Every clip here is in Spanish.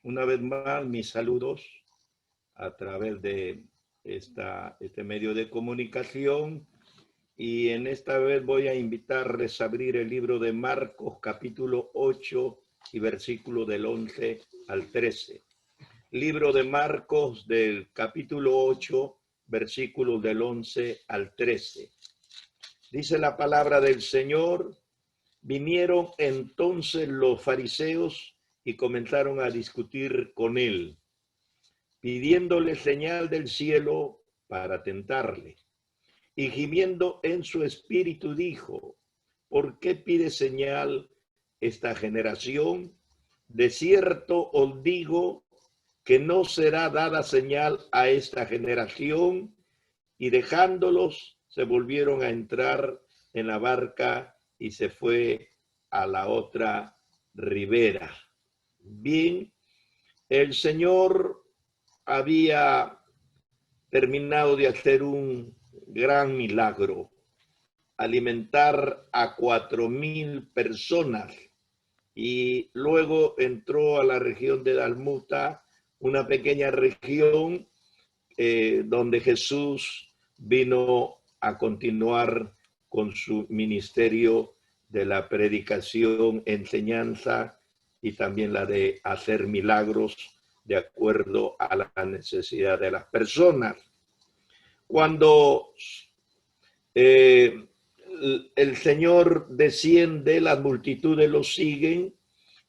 Una vez más, mis saludos a través de este medio de comunicación. Y en esta vez voy a invitarles a abrir el libro de Marcos, capítulo 8 y versículo del 11 al 13. Libro de Marcos del capítulo 8, versículos del 11 al 13. Dice la palabra del Señor: vinieron entonces los fariseos y comenzaron a discutir con él, pidiéndole señal del cielo para tentarle. Y gimiendo en su espíritu dijo: ¿por qué pide señal esta generación? De cierto os digo que no será dada señal a esta generación. Y dejándolos, se volvieron a entrar en la barca y se fue a la otra ribera. Bien, el Señor había terminado de hacer un gran milagro: alimentar a 4,000 personas. Y luego entró a la región de Dalmuta, una pequeña región donde Jesús vino a continuar con su ministerio de la predicación, enseñanza y también la de hacer milagros de acuerdo a la necesidad de las personas. Cuando el Señor desciende, las multitudes lo siguen,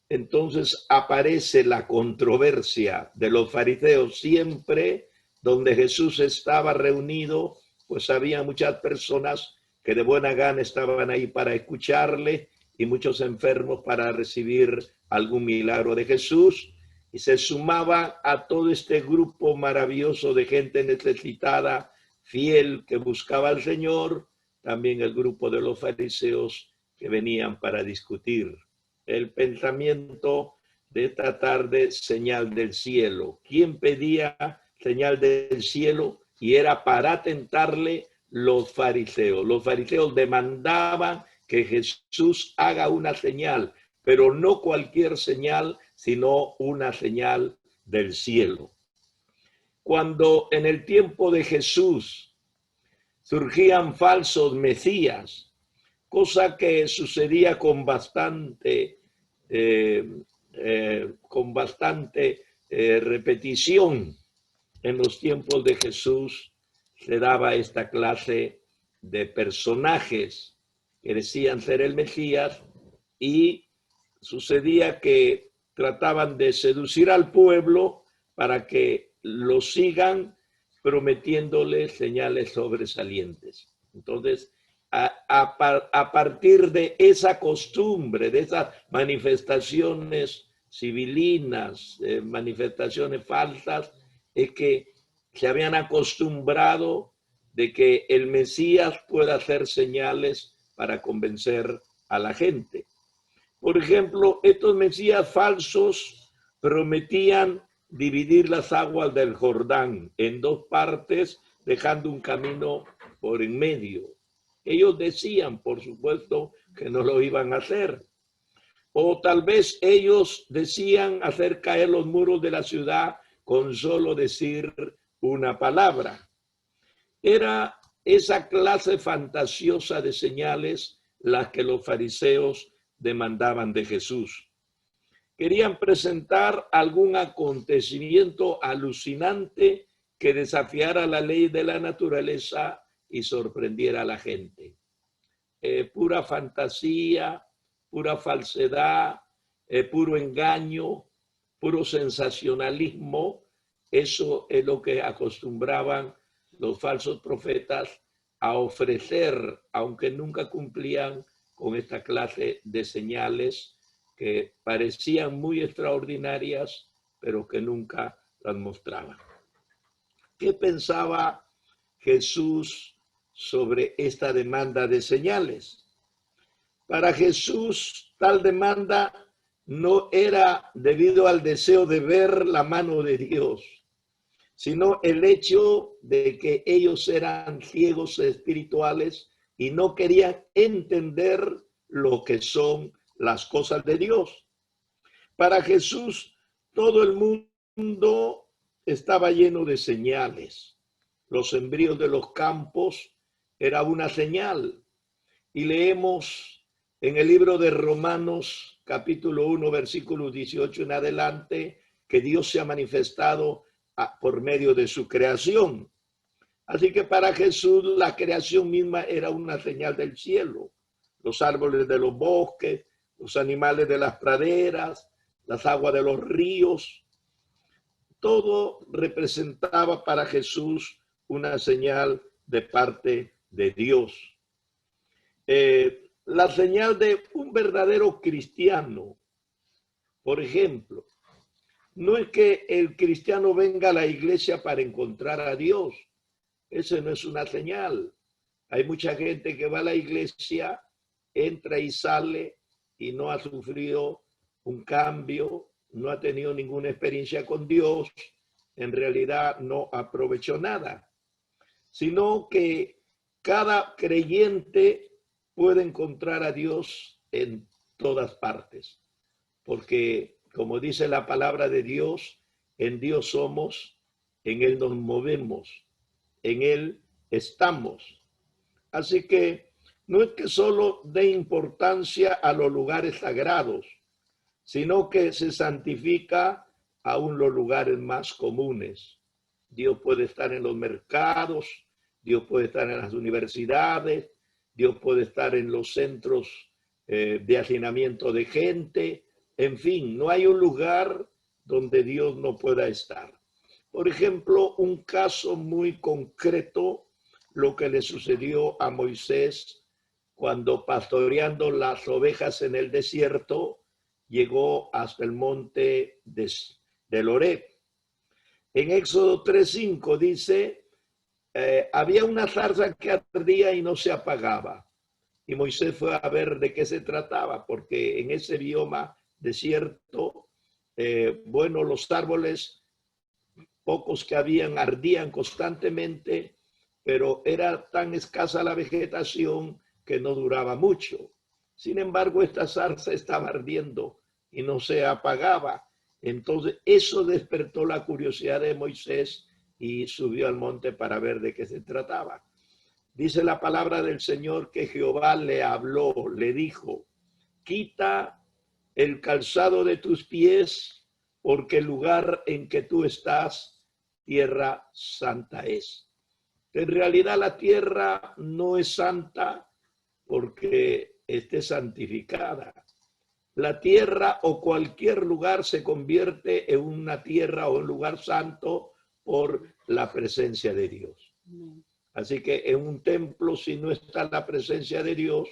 entonces aparece la controversia de los fariseos. Siempre donde Jesús estaba reunido, pues había muchas personas que de buena gana estaban ahí para escucharle y muchos enfermos para recibir algún milagro de Jesús. Y se sumaba a todo este grupo maravilloso de gente necesitada, fiel, que buscaba al Señor, también el grupo de los fariseos que venían para discutir. El pensamiento de esta tarde: señal del cielo. ¿Quién pedía señal del cielo? Y era para tentarle los fariseos. Los fariseos demandaban que Jesús haga una señal, pero no cualquier señal, sino una señal del cielo. Cuando en el tiempo de Jesús surgían falsos mesías, cosa que sucedía con bastante repetición en los tiempos de Jesús. Se daba esta clase de personajes que decían ser el Mesías y sucedía que trataban de seducir al pueblo para que lo sigan, prometiéndole señales sobresalientes. Entonces, a partir de esa costumbre, de esas manifestaciones civilinas, manifestaciones falsas, es que se habían acostumbrado de que el Mesías pueda hacer señales para convencer a la gente. Por ejemplo, estos mesías falsos prometían dividir las aguas del Jordán en dos partes, dejando un camino por en medio. Ellos decían, por supuesto, que no lo iban a hacer. O tal vez ellos decían hacer caer los muros de la ciudad con solo decir una palabra. Era esa clase fantasiosa de señales las que los fariseos demandaban de Jesús. Querían presentar algún acontecimiento alucinante que desafiara la ley de la naturaleza y sorprendiera a la gente. Pura fantasía, pura falsedad, puro engaño, puro sensacionalismo. Eso es lo que acostumbraban los falsos profetas a ofrecer, aunque nunca cumplían con esta clase de señales que parecían muy extraordinarias, pero que nunca las mostraban. ¿Qué pensaba Jesús sobre esta demanda de señales? Para Jesús, tal demanda no era debido al deseo de ver la mano de Dios, sino el hecho de que ellos eran ciegos espirituales y no querían entender lo que son las cosas de Dios. Para Jesús todo el mundo estaba lleno de señales. Los sembríos de los campos era una señal. Y leemos en el libro de Romanos, capítulo 1, versículos 18 en adelante, que Dios se ha manifestado por medio de su creación. Así que para Jesús la creación misma era una señal del cielo. Los árboles de los bosques, los animales de las praderas, las aguas de los ríos, todo representaba para Jesús una señal de parte de Dios. La señal de un verdadero cristiano, por ejemplo, no es que el cristiano venga a la iglesia para encontrar a Dios. Esa no es una señal. Hay mucha gente que va a la iglesia, entra y sale y no ha sufrido un cambio, no ha tenido ninguna experiencia con Dios, en realidad no aprovechó nada, sino que cada creyente puede encontrar a Dios en todas partes, porque como dice la palabra de Dios, en Dios somos, en Él nos movemos, en Él estamos. Así que no es que solo dé importancia a los lugares sagrados, sino que se santifica aún los lugares más comunes. Dios puede estar en los mercados, Dios puede estar en las universidades, Dios puede estar en los centros de hacinamiento de gente. En fin, no hay un lugar donde Dios no pueda estar. Por ejemplo, un caso muy concreto, lo que le sucedió a Moisés cuando pastoreando las ovejas en el desierto, llegó hasta el monte del Horeb. En Éxodo 3:5 dice, había una zarza que ardía y no se apagaba. Y Moisés fue a ver de qué se trataba, porque en ese bioma desierto, los árboles, pocos que habían, ardían constantemente, pero era tan escasa la vegetación que no duraba mucho. Sin embargo, esta zarza estaba ardiendo y no se apagaba. Entonces, eso despertó la curiosidad de Moisés y subió al monte para ver de qué se trataba. Dice la palabra del Señor que Jehová le habló, le dijo, quita el calzado de tus pies, porque el lugar en que tú estás, tierra santa es. En realidad la tierra no es santa porque esté santificada. La tierra o cualquier lugar se convierte en una tierra o un lugar santo por la presencia de Dios. Así que en un templo, si no está la presencia de Dios,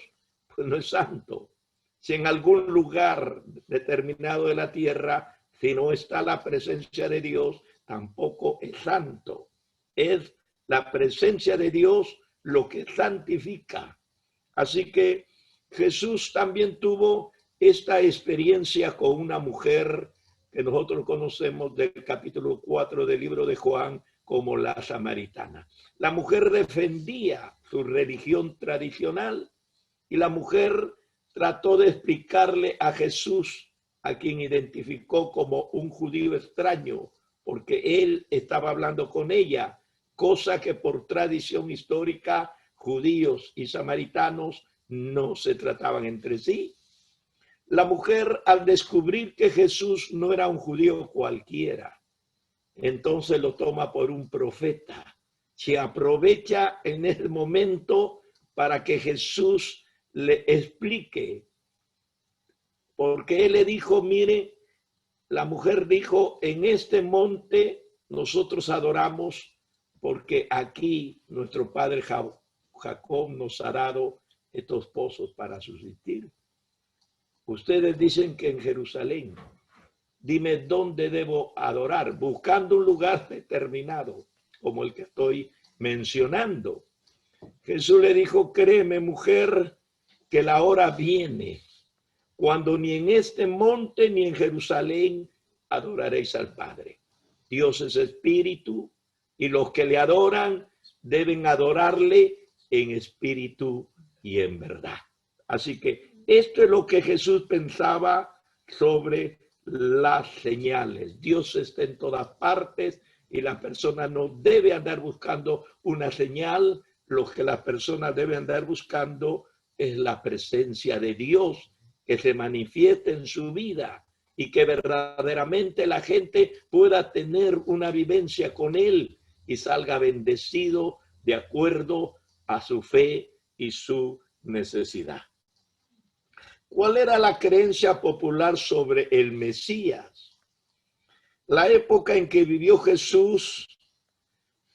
pues no es santo. Si en algún lugar determinado de la tierra, si no está la presencia de Dios, tampoco es santo. Es la presencia de Dios lo que santifica. Así que Jesús también tuvo esta experiencia con una mujer que nosotros conocemos del capítulo 4 del libro de Juan como la samaritana. La mujer defendía su religión tradicional y la mujer trató de explicarle a Jesús, a quien identificó como un judío extraño, porque él estaba hablando con ella, cosa que por tradición histórica judíos y samaritanos no se trataban entre sí. La mujer, al descubrir que Jesús no era un judío cualquiera, entonces lo toma por un profeta. Se aprovecha en ese momento para que Jesús le explique. Porque él le dijo, mire, la mujer dijo, en este monte nosotros adoramos porque aquí nuestro padre Jacob nos ha dado estos pozos para subsistir. Ustedes dicen que en Jerusalén. Dime dónde debo adorar, buscando un lugar determinado, como el que estoy mencionando. Jesús le dijo, créeme, mujer, que la hora viene, cuando ni en este monte ni en Jerusalén adoraréis al Padre. Dios es espíritu y los que le adoran deben adorarle en espíritu y en verdad. Así que esto es lo que Jesús pensaba sobre las señales. Dios está en todas partes y la persona no debe andar buscando una señal. Lo que la persona debe andar buscando es la presencia de Dios que se manifieste en su vida y que verdaderamente la gente pueda tener una vivencia con Él y salga bendecido de acuerdo a su fe y su necesidad. ¿Cuál era la creencia popular sobre el Mesías? La época en que vivió Jesús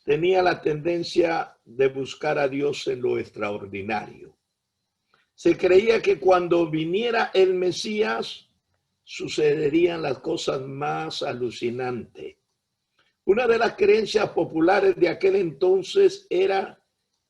tenía la tendencia de buscar a Dios en lo extraordinario. Se creía que cuando viniera el Mesías sucederían las cosas más alucinantes. Una de las creencias populares de aquel entonces era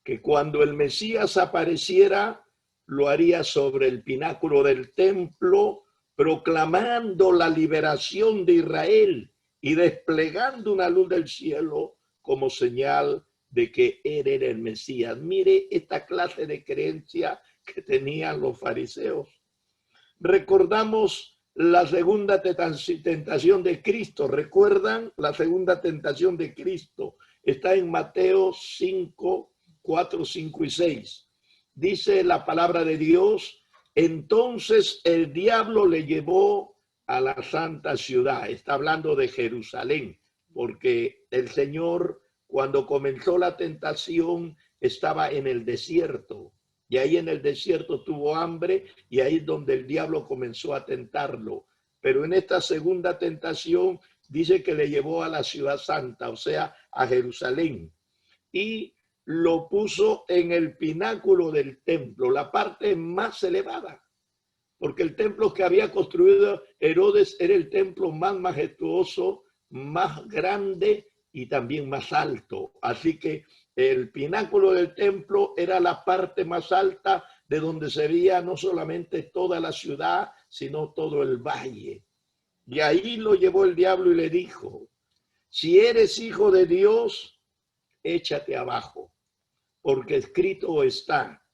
que cuando el Mesías apareciera, lo haría sobre el pináculo del templo, proclamando la liberación de Israel y desplegando una luz del cielo como señal de que él era el Mesías. Mire esta clase de creencia que tenían los fariseos. Recordamos la segunda tentación de Cristo. ¿Recuerdan la segunda tentación de Cristo? Está en Mateo 5, 4, 5 y 6. Dice la palabra de Dios: entonces el diablo le llevó a la santa ciudad. Está hablando de Jerusalén, porque el Señor, cuando comenzó la tentación, estaba en el desierto. Y ahí en el desierto tuvo hambre y ahí es donde el diablo comenzó a tentarlo. Pero en esta segunda tentación dice que le llevó a la ciudad santa, o sea, a Jerusalén. Y lo puso en el pináculo del templo, la parte más elevada. Porque el templo que había construido Herodes era el templo más majestuoso, más grande y también más alto. Así que el pináculo del templo era la parte más alta de donde se veía no solamente toda la ciudad, sino todo el valle. Y ahí lo llevó el diablo y le dijo: si eres hijo de Dios, échate abajo, porque escrito está: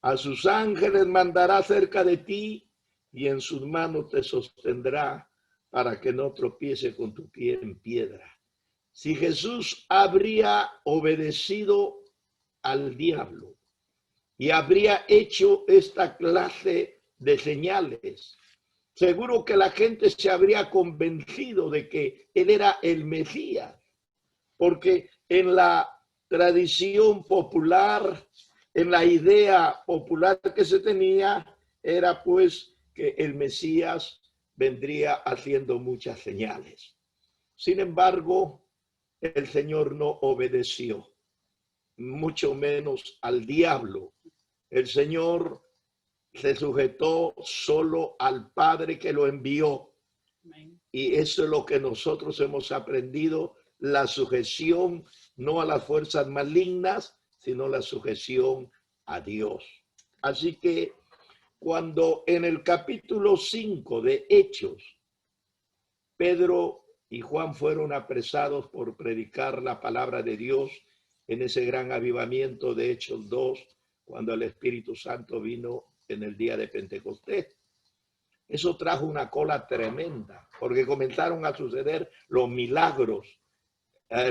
a sus ángeles mandará cerca de ti y en sus manos te sostendrá para que no tropiece con tu pie en piedra. Si Jesús habría obedecido al diablo y habría hecho esta clase de señales, seguro que la gente se habría convencido de que él era el Mesías, porque en la tradición popular, en la idea popular que se tenía, era pues que el Mesías vendría haciendo muchas señales. Sin embargo, el Señor no obedeció, mucho menos al diablo. El Señor se sujetó solo al Padre que lo envió. Y eso es lo que nosotros hemos aprendido: la sujeción no a las fuerzas malignas, sino la sujeción a Dios. Así que cuando en el capítulo 5 de Hechos, Pedro y Juan fueron apresados por predicar la palabra de Dios en ese gran avivamiento de Hechos 2, cuando el Espíritu Santo vino en el día de Pentecostés. Eso trajo una cola tremenda, porque comenzaron a suceder los milagros,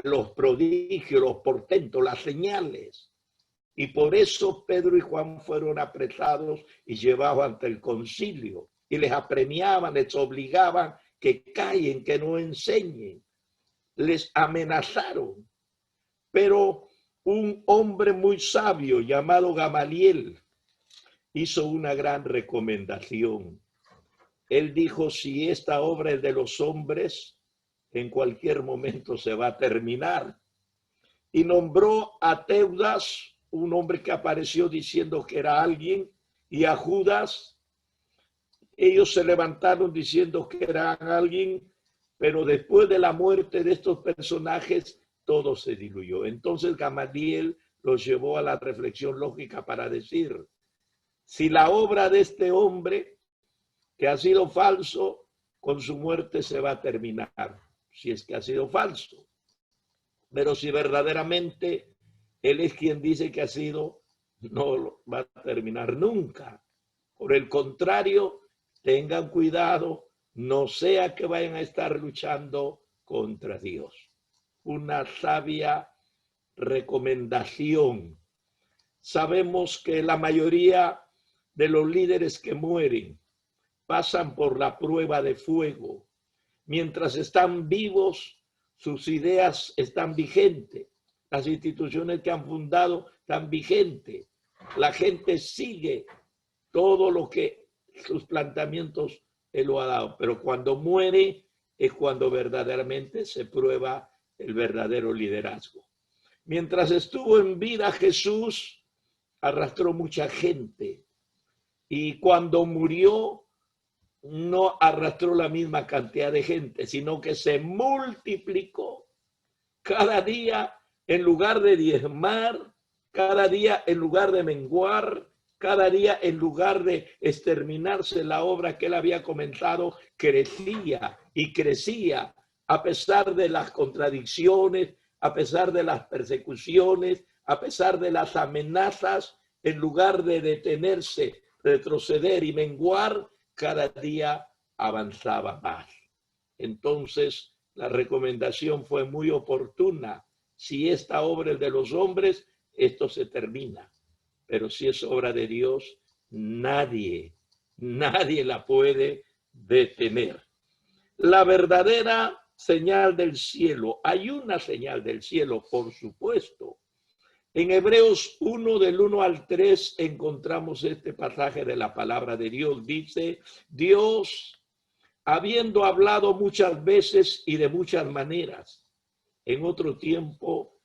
los prodigios, los portentos, las señales. Y por eso Pedro y Juan fueron apresados y llevados ante el concilio. Y les apremiaban, les obligaban que callen, que no enseñen. Les amenazaron. Pero un hombre muy sabio llamado Gamaliel hizo una gran recomendación. Él dijo: si esta obra es de los hombres, en cualquier momento se va a terminar. Y nombró a Teudas, un hombre que apareció diciendo que era alguien, y a Judas. Ellos se levantaron diciendo que eran alguien, pero después de la muerte de estos personajes, todo se diluyó. Entonces Gamaliel los llevó a la reflexión lógica para decir: si la obra de este hombre, que ha sido falso, con su muerte se va a terminar, si es que ha sido falso. Pero si verdaderamente él es quien dice que ha sido, no va a terminar nunca. Por el contrario, tengan cuidado, no sea que vayan a estar luchando contra Dios. Una sabia recomendación. Sabemos que la mayoría de los líderes que mueren pasan por la prueba de fuego. Mientras están vivos, sus ideas están vigentes. Las instituciones que han fundado están vigentes. La gente sigue todo lo que sus planteamientos él lo ha dado. Pero cuando muere es cuando verdaderamente se prueba el verdadero liderazgo. Mientras estuvo en vida, Jesús arrastró mucha gente. Y cuando murió, no arrastró la misma cantidad de gente, sino que se multiplicó. Cada día, en lugar de diezmar, cada día, en lugar de menguar, cada día, en lugar de exterminarse la obra que él había comenzado, crecía y crecía, a pesar de las contradicciones, a pesar de las persecuciones, a pesar de las amenazas. En lugar de detenerse, retroceder y menguar, cada día avanzaba más. Entonces, la recomendación fue muy oportuna. Si esta obra es de los hombres, esto se termina. Pero si es obra de Dios, nadie la puede detener. La verdadera señal del cielo. Hay una señal del cielo, por supuesto. En Hebreos 1, del 1 al 3, encontramos este pasaje de la palabra de Dios. Dice, Dios, habiendo hablado muchas veces y de muchas maneras, en otro tiempo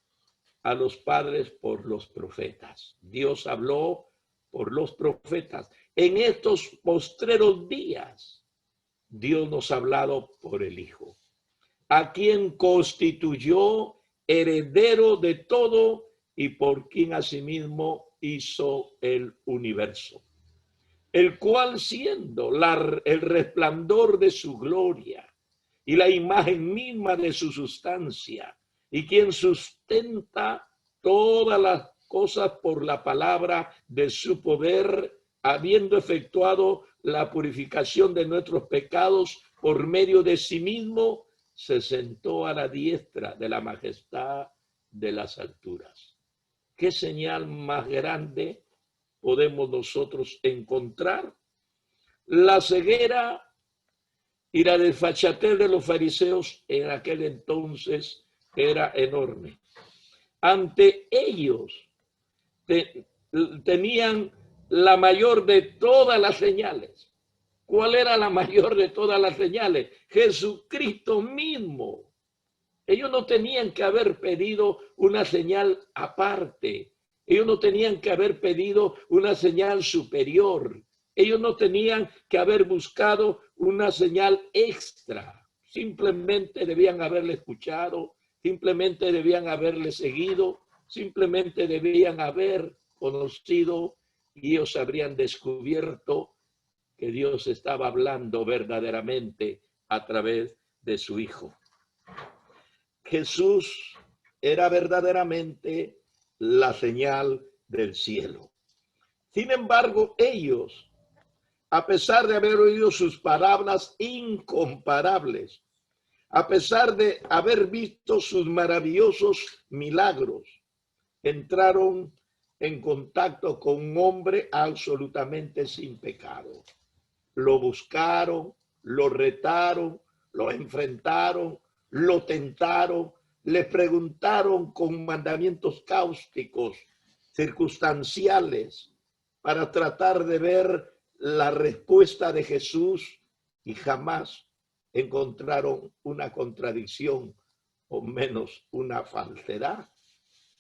a los padres por los profetas. Dios habló por los profetas. En estos postreros días, Dios nos ha hablado por el Hijo, a quien constituyó heredero de todo y por quien asimismo hizo el universo, el cual siendo el resplandor de su gloria y la imagen misma de su sustancia, y quien sustenta todas las cosas por la palabra de su poder, habiendo efectuado la purificación de nuestros pecados por medio de sí mismo, se sentó a la diestra de la majestad de las alturas. ¿Qué señal más grande podemos nosotros encontrar? La ceguera y la desfachatez de los fariseos en aquel entonces era enorme. Ante ellos tenían la mayor de todas las señales. ¿Cuál era la mayor de todas las señales? Jesucristo mismo. Ellos no tenían que haber pedido una señal aparte. Ellos no tenían que haber pedido una señal superior. Ellos no tenían que haber buscado una señal extra. Simplemente debían haberle escuchado, simplemente debían haberle seguido, simplemente debían haber conocido y ellos habrían descubierto que Dios estaba hablando verdaderamente a través de su Hijo. Jesús era verdaderamente la señal del cielo. Sin embargo, ellos, a pesar de haber oído sus palabras incomparables, a pesar de haber visto sus maravillosos milagros, entraron en contacto con un hombre absolutamente sin pecado. Lo buscaron, lo retaron, lo enfrentaron, lo tentaron, le preguntaron con mandamientos cáusticos, circunstanciales, para tratar de ver la respuesta de Jesús, y jamás encontraron una contradicción o menos una falsedad.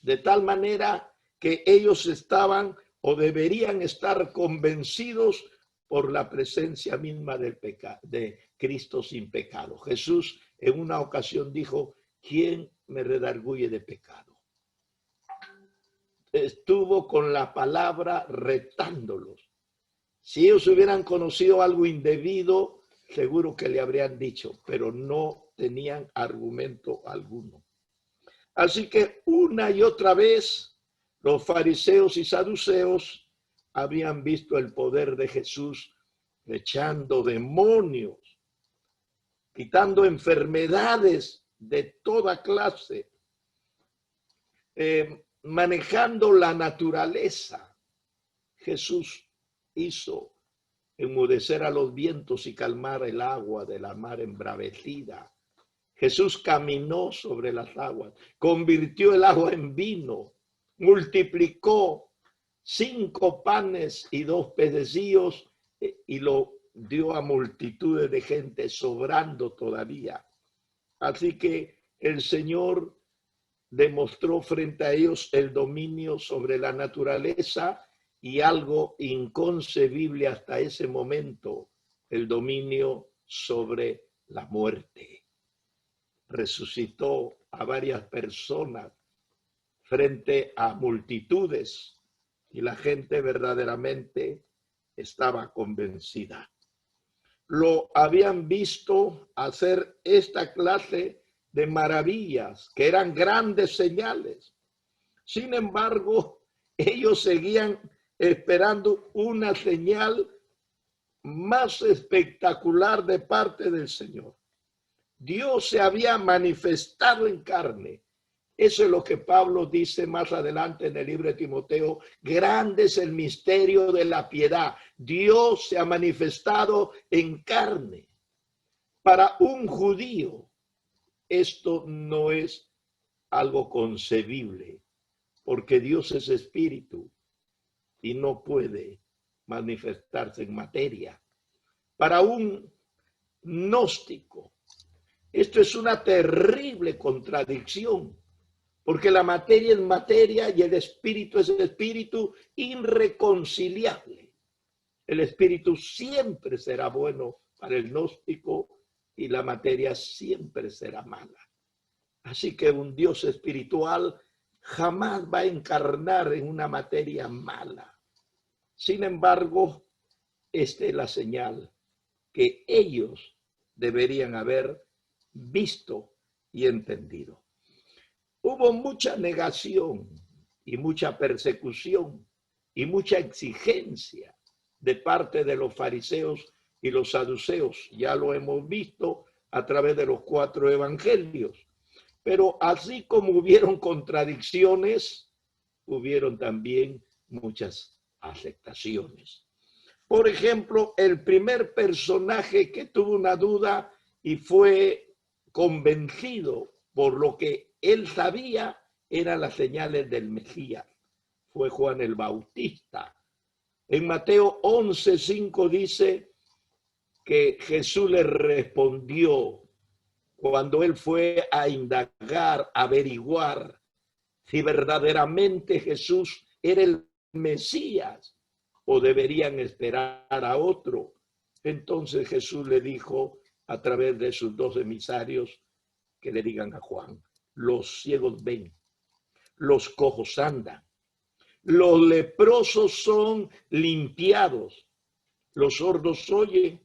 De tal manera que ellos estaban o deberían estar convencidos por la presencia misma del pecado, de Cristo sin pecado. Jesús en una ocasión dijo, ¿quién me redarguye de pecado? Estuvo con la palabra retándolos. Si ellos hubieran conocido algo indebido, seguro que le habrían dicho, pero no tenían argumento alguno. Así que una y otra vez los fariseos y saduceos habían visto el poder de Jesús echando demonios. quitando enfermedades de toda clase, manejando la naturaleza. Jesús hizo enmudecer a los vientos y calmar el agua de la mar embravecida. Jesús caminó sobre las aguas, convirtió el agua en vino, multiplicó 5 panes y 2 pececillos y lo dio a multitudes de gente, sobrando todavía. Así que el Señor demostró frente a ellos el dominio sobre la naturaleza y algo inconcebible hasta ese momento, el dominio sobre la muerte. Resucitó a varias personas frente a multitudes y la gente verdaderamente estaba convencida. Lo habían visto hacer esta clase de maravillas, que eran grandes señales. Sin embargo, ellos seguían esperando una señal más espectacular de parte del Señor. Dios se había manifestado en carne. Eso es lo que Pablo dice más adelante en el libro de Timoteo. Grande es el misterio de la piedad. Dios se ha manifestado en carne. Para un judío, esto no es algo concebible, porque Dios es espíritu y no puede manifestarse en materia. Para un gnóstico, esto es una terrible contradicción, porque la materia es materia y el espíritu es espíritu irreconciliable. El espíritu siempre será bueno para el gnóstico y la materia siempre será mala. Así que un Dios espiritual jamás va a encarnar en una materia mala. Sin embargo, esta es la señal que ellos deberían haber visto y entendido. Hubo mucha negación y mucha persecución y mucha exigencia de parte de los fariseos y los saduceos. Ya lo hemos visto a través de los 4 evangelios. Pero así como hubieron contradicciones, hubieron también muchas aceptaciones. Por ejemplo, el primer personaje que tuvo una duda y fue convencido por lo que él sabía eran las señales del Mesías. Fue Juan el Bautista. En Mateo 11:5 dice que Jesús le respondió cuando él fue a indagar, a averiguar si verdaderamente Jesús era el Mesías o deberían esperar a otro. Entonces Jesús le dijo a través de sus 2 emisarios que le digan a Juan: los ciegos ven, los cojos andan, los leprosos son limpiados, los sordos oyen,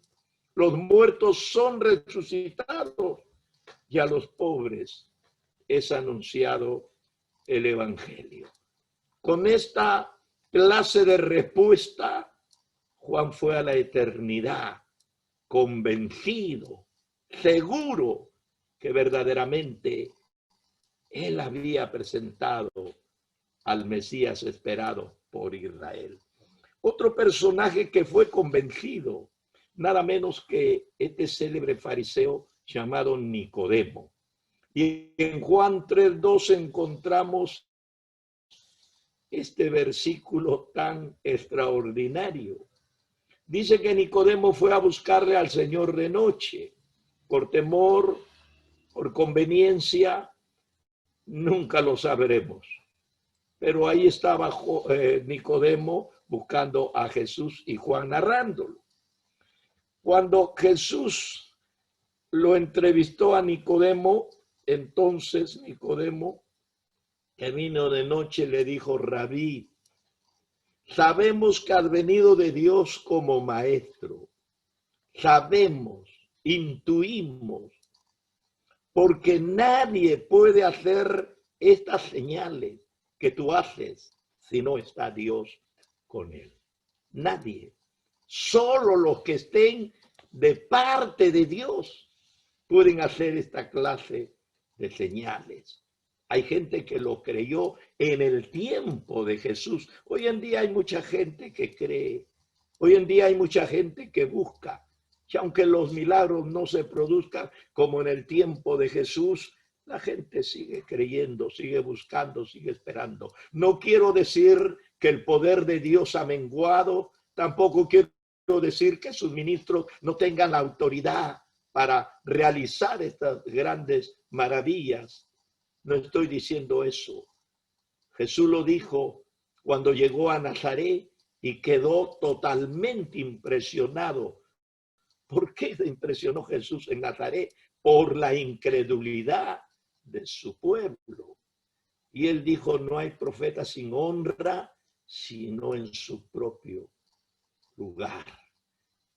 los muertos son resucitados y a los pobres es anunciado el evangelio. Con esta clase de respuesta, Juan fue a la eternidad, convencido, seguro que verdaderamente él había presentado al Mesías esperado por Israel. Otro personaje que fue convencido, nada menos que este célebre fariseo llamado Nicodemo. Y en Juan 3:2 encontramos este versículo tan extraordinario. Dice que Nicodemo fue a buscarle al Señor de noche, por temor, por conveniencia, nunca lo sabremos. Pero ahí estaba Nicodemo buscando a Jesús y Juan narrándolo. Cuando Jesús lo entrevistó a Nicodemo, entonces Nicodemo, que vino de noche, le dijo: Rabí, sabemos que has venido de Dios como maestro. Sabemos, intuimos, porque nadie puede hacer estas señales que tú haces si no está Dios con él. Nadie. Solo los que estén de parte de Dios pueden hacer esta clase de señales. Hay gente que lo creyó en el tiempo de Jesús. Hoy en día hay mucha gente que cree. Hoy en día hay mucha gente que busca. Y aunque los milagros no se produzcan como en el tiempo de Jesús, la gente sigue creyendo, sigue buscando, sigue esperando. No quiero decir que el poder de Dios ha menguado, tampoco quiero decir que sus ministros no tengan la autoridad para realizar estas grandes maravillas. No estoy diciendo eso. Jesús lo dijo cuando llegó a Nazaret y quedó totalmente impresionado. ¿Por qué se impresionó Jesús en Nazaret? Por la incredulidad de su pueblo. Y él dijo, no hay profeta sin honra, sino en su propio lugar.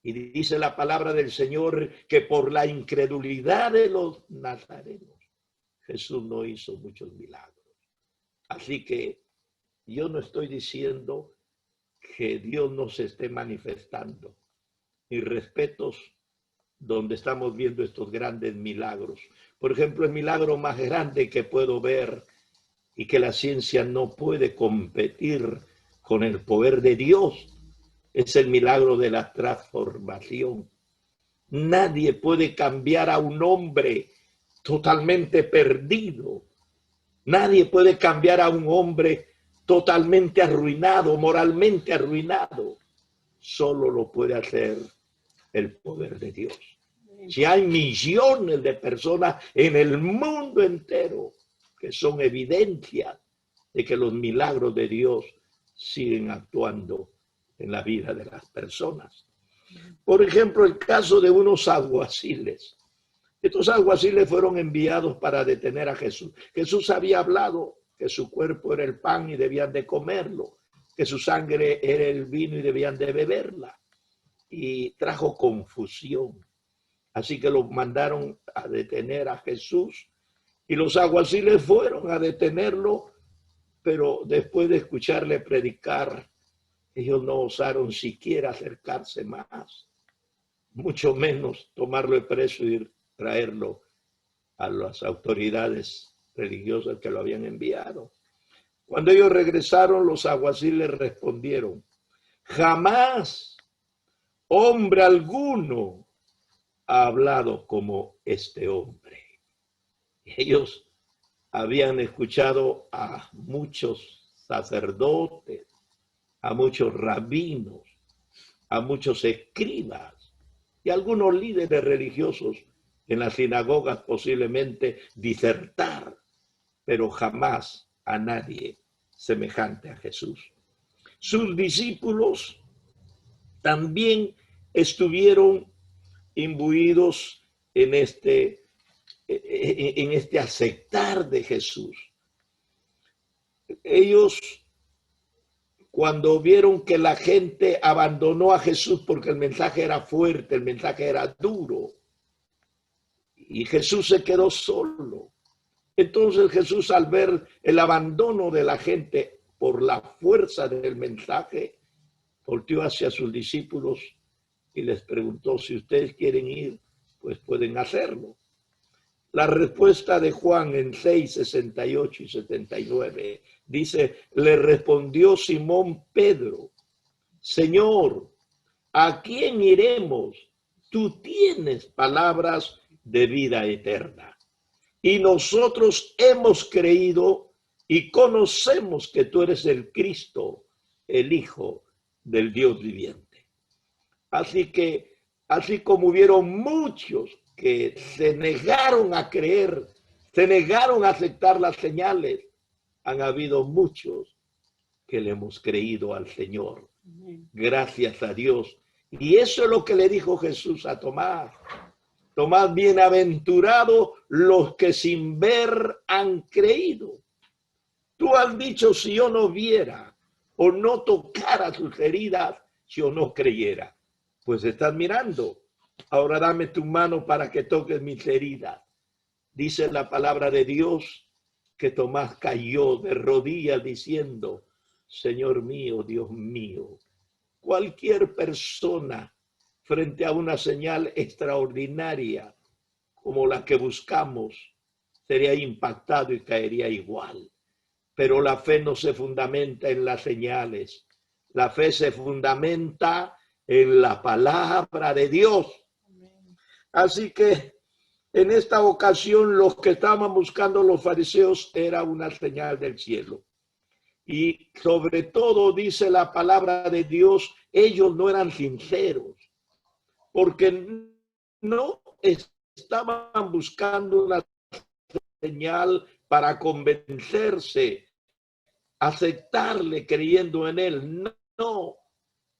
Y dice la palabra del Señor que por la incredulidad de los nazarenos, Jesús no hizo muchos milagros. Así que yo no estoy diciendo que Dios no se esté manifestando. Mis respetos donde estamos viendo estos grandes milagros. Por ejemplo, el milagro más grande que puedo ver y que la ciencia no puede competir con el poder de Dios es el milagro de la transformación. Nadie puede cambiar a un hombre totalmente perdido. Nadie puede cambiar a un hombre totalmente arruinado, moralmente arruinado. Solo lo puede hacer el poder de Dios. Si hay millones de personas en el mundo entero que son evidencia de que los milagros de Dios siguen actuando en la vida de las personas. Por ejemplo, el caso de unos alguaciles. Estos alguaciles fueron enviados para detener a Jesús. Jesús había hablado que su cuerpo era el pan y debían de comerlo, que su sangre era el vino y debían de beberla. Y trajo confusión. Así que los mandaron a detener a Jesús y los alguaciles fueron a detenerlo, pero después de escucharle predicar, ellos no osaron siquiera acercarse más, mucho menos tomarlo de preso y traerlo a las autoridades religiosas que lo habían enviado. Cuando ellos regresaron, los alguaciles respondieron, jamás hombre alguno ha hablado como este hombre. Ellos habían escuchado a muchos sacerdotes, a muchos rabinos, a muchos escribas y algunos líderes religiosos en las sinagogas posiblemente disertar, pero jamás a nadie semejante a Jesús. Sus discípulos también estuvieron imbuidos en este aceptar de Jesús. Ellos, cuando vieron que la gente abandonó a Jesús porque el mensaje era fuerte, el mensaje era duro, y Jesús se quedó solo. Entonces Jesús, al ver el abandono de la gente por la fuerza del mensaje, volteó hacia sus discípulos y les preguntó, si ustedes quieren ir, pues pueden hacerlo. La respuesta de Juan en 6, 68 y 79 dice, le respondió Simón Pedro, Señor, ¿a quién iremos? Tú tienes palabras de vida eterna. Y nosotros hemos creído y conocemos que tú eres el Cristo, el Hijo del Dios viviente. Así que, así como hubieron muchos que se negaron a creer, se negaron a aceptar las señales, han habido muchos que le hemos creído al Señor. Gracias a Dios. Y eso es lo que le dijo Jesús a Tomás. Tomás, bienaventurados los que sin ver han creído. Tú has dicho, si yo no viera o no tocara sus heridas, si yo no creyera. Pues estás mirando. Ahora dame tu mano para que toques mis heridas. Dice la palabra de Dios que Tomás cayó de rodillas diciendo, Señor mío, Dios mío. Cualquier persona frente a una señal extraordinaria como la que buscamos, sería impactado y caería igual. Pero la fe no se fundamenta en las señales. La fe se fundamenta en la palabra de Dios. Así que en esta ocasión los que estaban buscando los fariseos era una señal del cielo. Y sobre todo dice la palabra de Dios, ellos no eran sinceros, porque no estaban buscando una señal para convencerse, aceptarle creyendo en él. No,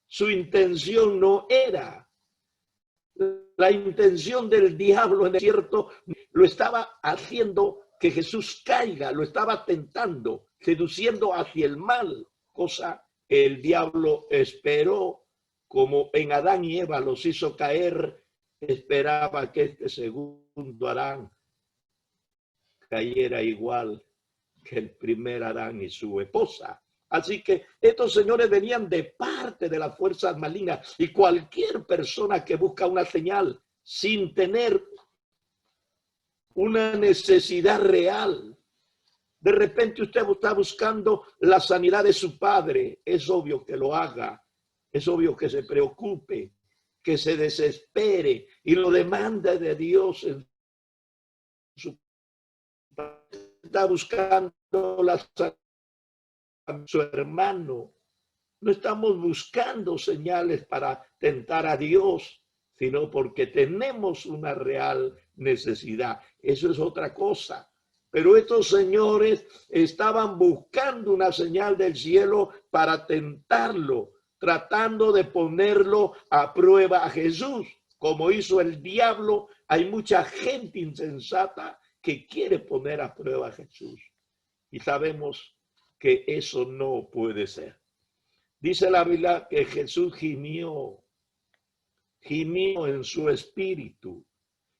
su intención no era. La intención del diablo, en el desierto, lo estaba haciendo que Jesús caiga, lo estaba tentando, seduciendo hacia el mal, cosa que el diablo esperó, como en Adán y Eva los hizo caer, esperaba que este segundo Adán cayera igual que el primer Adán y su esposa. Así que estos señores venían de parte de las fuerzas malignas, y cualquier persona que busca una señal sin tener una necesidad real, de repente usted está buscando la sanidad de su padre, es obvio que lo haga, es obvio que se preocupe, que se desespere y lo demande de Dios en su está buscando la sanidad de su hermano. No estamos buscando señales para tentar a Dios, sino porque tenemos una real necesidad. Eso es otra cosa. Pero estos señores estaban buscando una señal del cielo para tentarlo, tratando de ponerlo a prueba a Jesús. Como hizo el diablo, hay mucha gente insensata que quiere poner a prueba a Jesús. Y sabemos que eso no puede ser. Dice la Biblia que Jesús gimió en su espíritu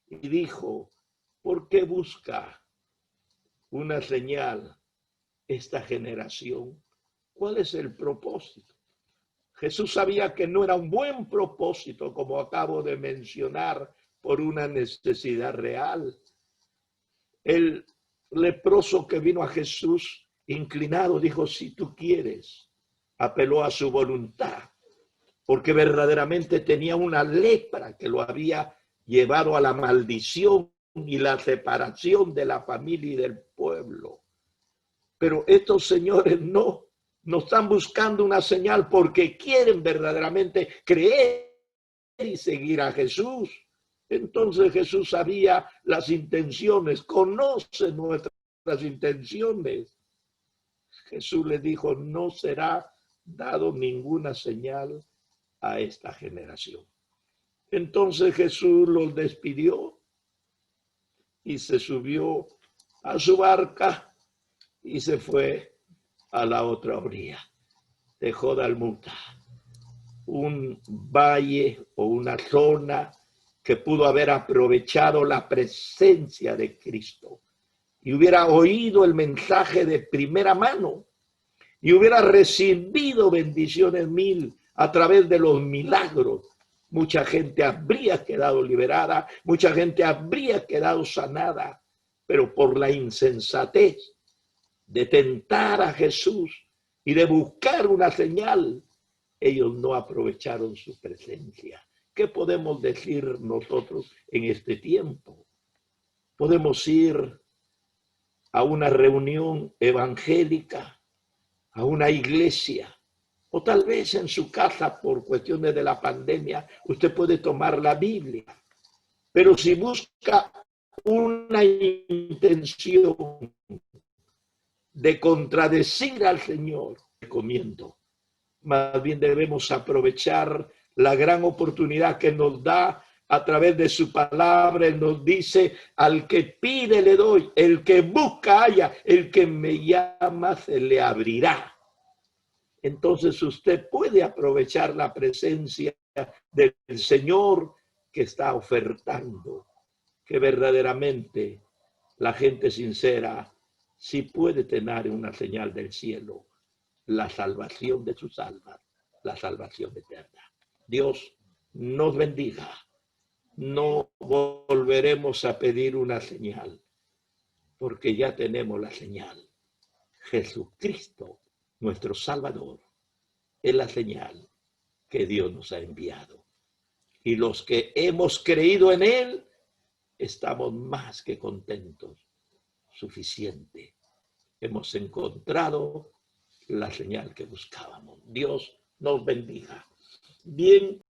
y dijo, ¿por qué busca una señal esta generación? ¿Cuál es el propósito? Jesús sabía que no era un buen propósito, como acabo de mencionar, por una necesidad real. El leproso que vino a Jesús inclinado dijo, si tú quieres, apeló a su voluntad, porque verdaderamente tenía una lepra que lo había llevado a la maldición y la separación de la familia y del pueblo. Pero estos señores no están buscando una señal porque quieren verdaderamente creer y seguir a Jesús. Entonces Jesús sabía las intenciones, conoce nuestras intenciones. Jesús le dijo, no será dado ninguna señal a esta generación. Entonces Jesús los despidió y se subió a su barca y se fue a la otra orilla. Dejó Dalmuta, un valle o una zona que pudo haber aprovechado la presencia de Cristo y hubiera oído el mensaje de primera mano y hubiera recibido bendiciones mil a través de los milagros. Mucha gente habría quedado liberada, mucha gente habría quedado sanada, pero por la insensatez de tentar a Jesús y de buscar una señal, ellos no aprovecharon su presencia. ¿Qué podemos decir nosotros en este tiempo? Podemos ir a una reunión evangélica, a una iglesia, o tal vez en su casa por cuestiones de la pandemia, usted puede tomar la Biblia. Pero si busca una intención de contradecir al Señor, recomiendo. Más bien debemos aprovechar la gran oportunidad que nos da a través de su palabra. Él nos dice, al que pide le doy, el que busca halla, el que me llama se le abrirá. Entonces usted puede aprovechar la presencia del Señor que está ofertando, que verdaderamente la gente sincera sí puede tener una señal del cielo, la salvación de sus almas, la salvación eterna. Dios nos bendiga no volveremos a pedir una señal, porque ya tenemos la señal. Jesucristo, nuestro Salvador, es la señal que Dios nos ha enviado. Y los que hemos creído en Él, estamos más que contentos. Suficiente. Hemos encontrado la señal que buscábamos. Dios nos bendiga. Bien.